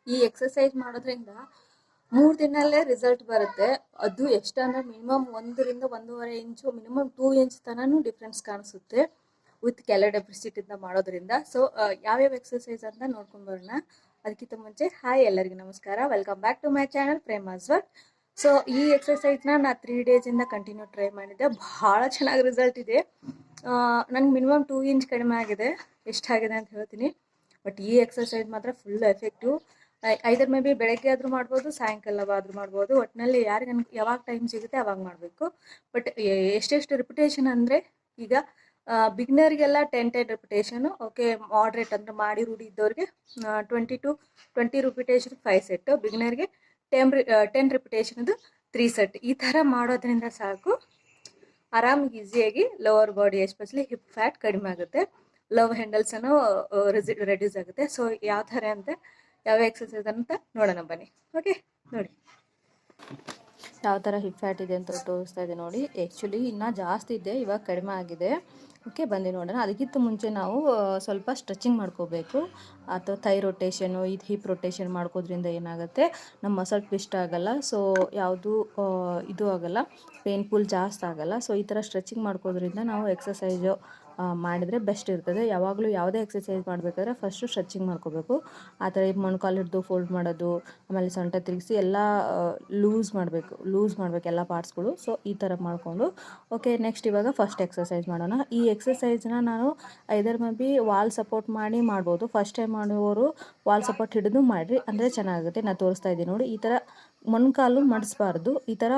ಈ ಎಕ್ಸಸೈಸ್ ಮಾಡೋದ್ರಿಂದ 3 ದಿನಲ್ಲೇ ರಿಸಲ್ಟ್ ಬರುತ್ತೆ. ಅದು ಎಷ್ಟಂದ್ರೆ ಮಿನಿಮಮ್ 1 ರಿಂದ 1.5 ಇಂಚು, ಮಿನಿಮಮ್ 2 ಇಂಚ್ ತನೂ ಡಿಫ್ರೆನ್ಸ್ ಕಾಣಿಸುತ್ತೆ ವಿತ್ ಕ್ಯಾಲರಿ ಡೆಫಿಸಿಟ್ ಇಂದ ಮಾಡೋದ್ರಿಂದ. ಸೊ ಯಾವ್ಯಾವ ಎಕ್ಸಸೈಸ್ ಅಂತ ನೋಡ್ಕೊಂಡು ಬರೋಣ. ಅದಕ್ಕಿಂತ ಮುಂಚೆ ಹಾಯ್, ಎಲ್ಲರಿಗೂ ನಮಸ್ಕಾರ, welcome back to my channel Prema's work. So ಈ ಎಕ್ಸಸೈಸ್ನ ನಾ 3 ಡೇಸಿಂದ ಕಂಟಿನ್ಯೂ ಟ್ರೈ ಮಾಡಿದ್ದೆ. ಭಾಳ ಚೆನ್ನಾಗಿ ರಿಸಲ್ಟ್ ಇದೆ. ನಂಗೆ ಮಿನಿಮಮ್ 2 ಇಂಚ್ ಕಡಿಮೆ ಆಗಿದೆ. ಎಷ್ಟಾಗಿದೆ ಅಂತ ಹೇಳ್ತೀನಿ. ಬಟ್ ಈ ಎಕ್ಸಸೈಸ್ ಮಾತ್ರ full effective. Either may be ಬೆಳಗ್ಗೆ ಆದರೂ ಮಾಡ್ಬೋದು, ಸಾಯಂಕಾಲವಾದರೂ ಮಾಡ್ಬೋದು. ಒಟ್ಟಿನಲ್ಲಿ ಯಾರಿಗೆ ಯಾವಾಗ ಟೈಮ್ ಸಿಗುತ್ತೆ ಅವಾಗ ಮಾಡಬೇಕು. ಬಟ್ ಎಷ್ಟೆಷ್ಟು ರಿಪಿಟೇಷನ್ ಅಂದರೆ, ಈಗ ಬಿಗ್ನರ್ಗೆಲ್ಲ 10 ರಿಪಿಟೇಷನು ಓಕೆ. ಮಾಡ್ರೇಟ್ ಅಂದರೆ ಮಾಡಿ ರೂಢಿ ಇದ್ದವ್ರಿಗೆ 20 to 20 ರಿಪಿಟೇಷನ್ 5 ಸೆಟ್. ಬಿಗ್ನರ್ಗೆ 10 ರಿಪಿಟೇಷನ್ದು 3 ಸೆಟ್. ಈ ಥರ ಮಾಡೋದ್ರಿಂದ ಸಾಕು, ಆರಾಮಾಗಿ ಈಸಿಯಾಗಿ lover body especially hip fat ಕಡಿಮೆ ಆಗುತ್ತೆ, ಲವ್ ಹ್ಯಾಂಡಲ್ಸನ್ನು ರೆಡ್ಯೂಸ್ ಆಗುತ್ತೆ. ಸೊ ಯಾವ ಥರ ಅಂತ, ಯಾವ ಎಕ್ಸಸೈಸ್ ಅಂತ ನೋಡೋಣ ಬನ್ನಿ. ಓಕೆ, ನೋಡಿ ಯಾವ ಥರ ಹಿಪ್ ಫ್ಯಾಟ್ ಇದೆ ಅಂತ ತೋರಿಸ್ತಾ ಇದೆ ನೋಡಿ. ಆ್ಯಕ್ಚುಲಿ ಇನ್ನೂ ಜಾಸ್ತಿ ಇದೆ, ಇವಾಗ ಕಡಿಮೆ ಆಗಿದೆ. ಓಕೆ, ಬಂದು ನೋಡೋಣ. ಅದಕ್ಕಿಂತ ಮುಂಚೆ ನಾವು ಸ್ವಲ್ಪ ಸ್ಟ್ರೆಚಿಂಗ್ ಮಾಡ್ಕೋಬೇಕು. ಅಥವಾ ಥೈ ರೊಟೇಷನು, ಇದು ಹಿಪ್ ರೊಟೇಷನ್ ಮಾಡ್ಕೋದ್ರಿಂದ ಏನಾಗುತ್ತೆ, ನಮ್ಮ ಮಸಲ್ ಟ್ವಿಸ್ಟ್ ಆಗೋಲ್ಲ. ಸೊ ಯಾವುದು ಇದು ಆಗೋಲ್ಲ, ಪೇನ್ಫುಲ್ ಜಾಸ್ತಿ ಆಗೋಲ್ಲ. ಸೊ ಈ ಥರ ಸ್ಟ್ರೆಚಿಂಗ್ ಮಾಡ್ಕೋದ್ರಿಂದ ನಾವು ಎಕ್ಸಸೈಸು ಮಾಡಿದರೆ ಬೆಸ್ಟ್ ಇರ್ತದೆ. ಯಾವಾಗಲೂ ಯಾವುದೇ ಎಕ್ಸಸೈಸ್ ಮಾಡಬೇಕಾದ್ರೆ ಫಸ್ಟು ಸ್ಟ್ರೆಚಿಂಗ್ ಮಾಡ್ಕೋಬೇಕು. ಆ ಥರ ಮೊಣಕಾಲು ಹಿಡಿದು ಫೋಲ್ಡ್ ಮಾಡೋದು, ಆಮೇಲೆ ಸೊಂಟ ತಿರುಗಿಸಿ ಎಲ್ಲ ಲೂಸ್ ಮಾಡಬೇಕು ಎಲ್ಲ ಪಾರ್ಟ್ಸ್ಗಳು. ಸೊ ಈ ಥರ ಮಾಡಿಕೊಂಡು ಓಕೆ. ನೆಕ್ಸ್ಟ್ ಇವಾಗ ಫಸ್ಟ್ ಎಕ್ಸಸೈಸ್ ಮಾಡೋಣ. ಈ ಎಕ್ಸಸೈಸ್ನ ನಾನು ಐದರ್ ಮೇ ಬಿ ವಾಲ್ ಸಪೋರ್ಟ್ ಮಾಡಿ ಮಾಡ್ಬೋದು. ಫಸ್ಟ್ ಟೈಮ್ ಮಾಡುವವರು ವಾಲ್ ಸಪೋರ್ಟ್ ಹಿಡಿದು ಮಾಡಿರಿ ಅಂದರೆ ಚೆನ್ನಾಗುತ್ತೆ. ನಾನು ತೋರಿಸ್ತಾ ಇದ್ದೀನಿ ನೋಡಿ. ಈ ಥರ ಮೊಣಕಾಲು ಮಡಿಸ್ಬಾರ್ದು, ಈ ಥರ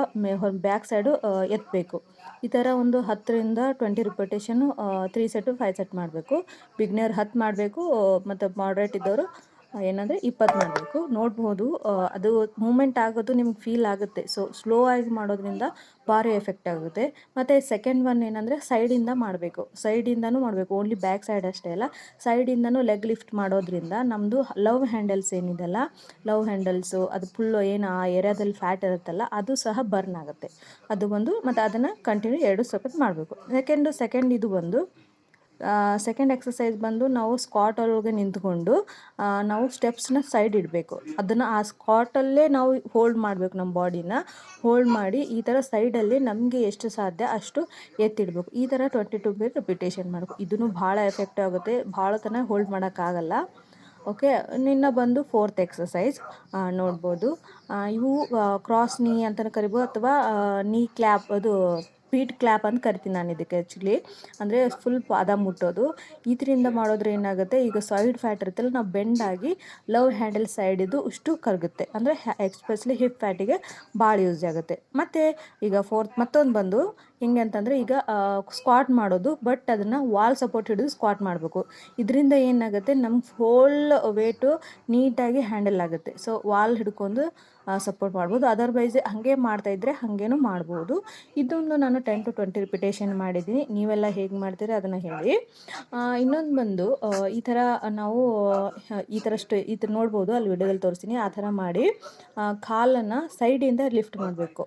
ಬ್ಯಾಕ್ ಸೈಡು ಎತ್ತಬೇಕು. ಈ ಥರ ಒಂದು 10 ರಿಂದ 20 ರಿಪಿಟೇಷನ್ನು 3 ಸೆಟ್ಟು 5 ಸೆಟ್ ಮಾಡಬೇಕು. ಬಿಗ್ನರ್ 10 ಮಾಡಬೇಕು, ಮತ್ತು ಮಾಡ್ರೇಟ್ ಇದ್ದವರು ಏನಂದರೆ 20 ಮಾಡಬೇಕು. ನೋಡ್ಬೋದು ಅದು ಮೂಮೆಂಟ್ ಆಗೋದು ನಿಮ್ಗೆ ಫೀಲ್ ಆಗುತ್ತೆ. ಸೊ ಸ್ಲೋ ಆಗಿ ಮಾಡೋದ್ರಿಂದ ಭಾರಿ ಎಫೆಕ್ಟ್ ಆಗುತ್ತೆ. ಮತ್ತು ಸೆಕೆಂಡ್ ಒನ್ ಏನಂದರೆ ಸೈಡಿಂದ ಮಾಡಬೇಕು. ಸೈಡಿಂದನೂ ಮಾಡಬೇಕು, ಓನ್ಲಿ ಬ್ಯಾಕ್ ಸೈಡ್ ಅಷ್ಟೇ ಅಲ್ಲ, ಸೈಡಿಂದನೂ ಲೆಗ್ ಲಿಫ್ಟ್ ಮಾಡೋದ್ರಿಂದ ನಮ್ಮದು ಲವ್ ಹ್ಯಾಂಡಲ್ಸ್ ಏನಿದೆಲ್ಲ, ಲವ್ ಹ್ಯಾಂಡಲ್ಸು ಅದು ಫುಲ್ಲು ಏನು ಆ ಏರಿಯಾದಲ್ಲಿ ಫ್ಯಾಟ್ ಇರುತ್ತಲ್ಲ ಅದು ಸಹ ಬರ್ನ್ ಆಗುತ್ತೆ. ಅದು ಒಂದು, ಮತ್ತು ಅದನ್ನು ಕಂಟಿನ್ಯೂ 2 ಸೆಕೆಂಡ್ ಮಾಡಬೇಕು. ಸೆಕೆಂಡ್ ಇದು ಬಂದು ಸೆಕೆಂಡ್ ಎಕ್ಸಸೈಸ್ ಬಂದು ನಾವು ಸ್ಕ್ವಾಟ್ ಒಳಗೆ ನಿಂತ್ಕೊಂಡು ನಾವು ಸ್ಟೆಪ್ಸ್ನ ಸೈಡ್ ಇಡಬೇಕು. ಅದನ್ನು ಆ ಸ್ಕ್ವಾಟಲ್ಲೇ ನಾವು ಹೋಲ್ಡ್ ಮಾಡಬೇಕು. ನಮ್ಮ ಬಾಡಿನ ಹೋಲ್ಡ್ ಮಾಡಿ ಈ ಥರ ಸೈಡಲ್ಲಿ ನಮಗೆ ಎಷ್ಟು ಸಾಧ್ಯ ಅಷ್ಟು ಎತ್ತಿಡಬೇಕು. ಈ ಥರ 22 ರಿಪಿಟೇಷನ್ ಮಾಡಬೇಕು. ಇದೂ ಭಾಳ ಎಫೆಕ್ಟ್ ಆಗುತ್ತೆ, ಭಾಳ ತನಕ ಹೋಲ್ಡ್ ಮಾಡೋಕ್ಕಾಗಲ್ಲ. ಓಕೆ, ನಿನ್ನ ಬಂದು 4th ಎಕ್ಸಸೈಸ್ ನೋಡ್ಬೋದು. ಇವು ಕ್ರಾಸ್ ನೀ ಅಂತಲೇ ಕರಿಬೋದು, ಅಥವಾ ನೀ ಕ್ಲ್ಯಾಪ್, ಅದು ಫೀಟ್ ಕ್ಲ್ಯಾಪ್ ಅಂತ ಕರಿತೀನಿ ನಾನು ಇದಕ್ಕೆ. ಆ್ಯಕ್ಚುಲಿ ಅಂದರೆ ಫುಲ್ ಪಾದ ಮುಟ್ಟೋದು. ಇದರಿಂದ ಮಾಡೋದ್ರೆ ಏನಾಗುತ್ತೆ, ಈಗ ಸೈಡ್ ಫ್ಯಾಟ್ ಇರುತ್ತಲ್ಲ, ನಾವು ಬೆಂಡಾಗಿ ಲವ್ ಹ್ಯಾಂಡಲ್ ಸೈಡಿದು ಇಷ್ಟು ಕರಗುತ್ತೆ. ಅಂದರೆ ಎಸ್ಪೆಷಲಿ ಹಿಪ್ ಫ್ಯಾಟಿಗೆ ಭಾಳ ಯೂಸ್ ಆಗುತ್ತೆ. ಮತ್ತು ಈಗ ಮತ್ತೊಂದು ಬಂದು ಹೆಂಗೆ ಅಂತಂದರೆ, ಈಗ ಸ್ಕ್ವಾಟ್ ಮಾಡೋದು, ಬಟ್ ಅದನ್ನು ವಾಲ್ ಸಪೋರ್ಟ್ ಹಿಡಿದು ಸ್ಕ್ವಾಟ್ ಮಾಡಬೇಕು. ಇದರಿಂದ ಏನಾಗುತ್ತೆ, ನಮ್ಮ ಹೋಲ್ ವೇಟು ನೀಟಾಗಿ ಹ್ಯಾಂಡಲ್ ಆಗುತ್ತೆ. ಸೊ ವಾಲ್ ಹಿಡ್ಕೊಂಡು ಸಪೋರ್ಟ್ ಮಾಡ್ಬೋದು. ಅದರ್ವೈಸ್ ಹಾಗೆ ಮಾಡ್ತಾಯಿದ್ರೆ ಹಾಗೇನೂ ಮಾಡ್ಬೋದು. ಇದೊಂದು ನಾನು 10 to 20 ರಿಪಿಟೇಷನ್ ಮಾಡಿದ್ದೀನಿ. ನೀವೆಲ್ಲ ಹೇಗೆ ಮಾಡ್ತೀರಿ ಅದನ್ನು ಹೇಳಿ. ಇನ್ನೊಂದು ಬಂದು ಈ ಥರ ನಾವು ಈ ಥರ ನೋಡ್ಬೋದು, ಅಲ್ಲಿ ವಿಡಿಯೋದಲ್ಲಿ ತೋರಿಸ್ತೀನಿ. ಆ ಥರ ಮಾಡಿ ಕಾಲನ್ನು ಸೈಡಿಂದ ಲಿಫ್ಟ್ ಮಾಡಬೇಕು.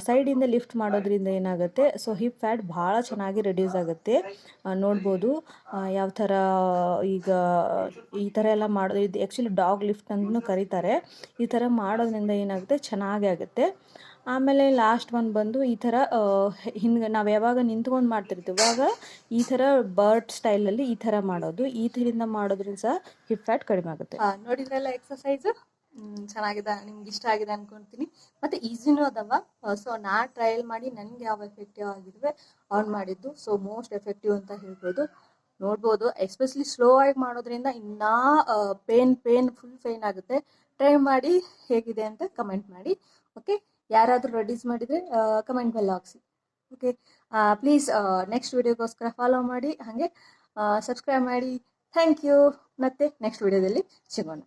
ಸೈಡಿಂದ ಲಿಫ್ಟ್ ಮಾಡೋದ್ರಿಂದ ಏನಾಗುತ್ತೆ, ಸೊ ಹಿಪ್ ಫ್ಯಾಟ್ ಭಾಳ ಚೆನ್ನಾಗಿ ರೆಡ್ಯೂಸ್ ಆಗುತ್ತೆ. ನೋಡ್ಬೋದು ಯಾವ ಥರ. ಈಗ ಈ ಥರ ಎಲ್ಲ ಮಾಡೋದು, ಇದು ಆ್ಯಕ್ಚುಲಿ ಡಾಗ್ ಲಿಫ್ಟ್ ಅಂತಲೂ ಕರೀತಾರೆ. ಈ ಥರ ಮಾಡೋದ್ರಿಂದ ಏನಾಗುತ್ತೆ, ಚೆನ್ನಾಗೇ ಆಗುತ್ತೆ. ಆಮೇಲೆ ಲಾಸ್ಟ್ ಒನ್ ಬಂದು ಈ ಥರ ಹಿಂಗೆ ನಾವು ಯಾವಾಗ ನಿಂತ್ಕೊಂಡು ಮಾಡ್ತಿರ್ತೀವಿ ಆವಾಗ ಈ ಥರ ಬರ್ಡ್ ಸ್ಟೈಲಲ್ಲಿ ಈ ಥರ ಮಾಡೋದು. ಈ ಥರದಿಂದ ಮಾಡೋದ್ರಿಂದ ಸಹ ಹಿಪ್ ಫ್ಯಾಟ್ ಕಡಿಮೆ ಆಗುತ್ತೆ. ನೋಡಿದ್ರಲ್ಲ ಎಕ್ಸಸೈಸು ಚೆನ್ನಾಗಿದೆ, ನಿಮ್ಗೆ ಇಷ್ಟ ಆಗಿದೆ ಅನ್ಕೊಳ್ತೀನಿ. ಮತ್ತು ಈಸಿನೂ ಅದಾವ. ಸೊ ನಾ ಟ್ರಯಲ್ ಮಾಡಿ ನನಗೆ ಯಾವ ಎಫೆಕ್ಟಿವ್ ಆಗಿದ್ವಿ ಆನ್ ಮಾಡಿದ್ದು. ಸೊ ಮೋಸ್ಟ್ ಎಫೆಕ್ಟಿವ್ ಅಂತ ಹೇಳ್ಬೋದು. ನೋಡ್ಬೋದು, ಎಸ್ಪೆಷಲಿ ಸ್ಲೋ ಆಗಿ ಮಾಡೋದ್ರಿಂದ ಇನ್ನೂ ಫುಲ್ ಪೇನ್ ಆಗುತ್ತೆ. ಟ್ರೈ ಮಾಡಿ ಹೇಗಿದೆ ಅಂತ ಕಮೆಂಟ್ ಮಾಡಿ. ಓಕೆ, ಯಾರಾದರೂ ರೆಡ್ಯೂಸ್ ಮಾಡಿದರೆ ಕಮೆಂಟ್ ಮೇಲೆ ಹಾಕ್ಸಿ. ಓಕೆ, ಪ್ಲೀಸ್ ನೆಕ್ಸ್ಟ್ ವಿಡಿಯೋಗೋಸ್ಕರ ಫಾಲೋ ಮಾಡಿ, ಹಾಗೆ ಸಬ್ಸ್ಕ್ರೈಬ್ ಮಾಡಿ. Thank you. ಮತ್ತೆ ನೆಕ್ಸ್ಟ್ ವಿಡಿಯೋದಲ್ಲಿ ಸಿಗೋಣ.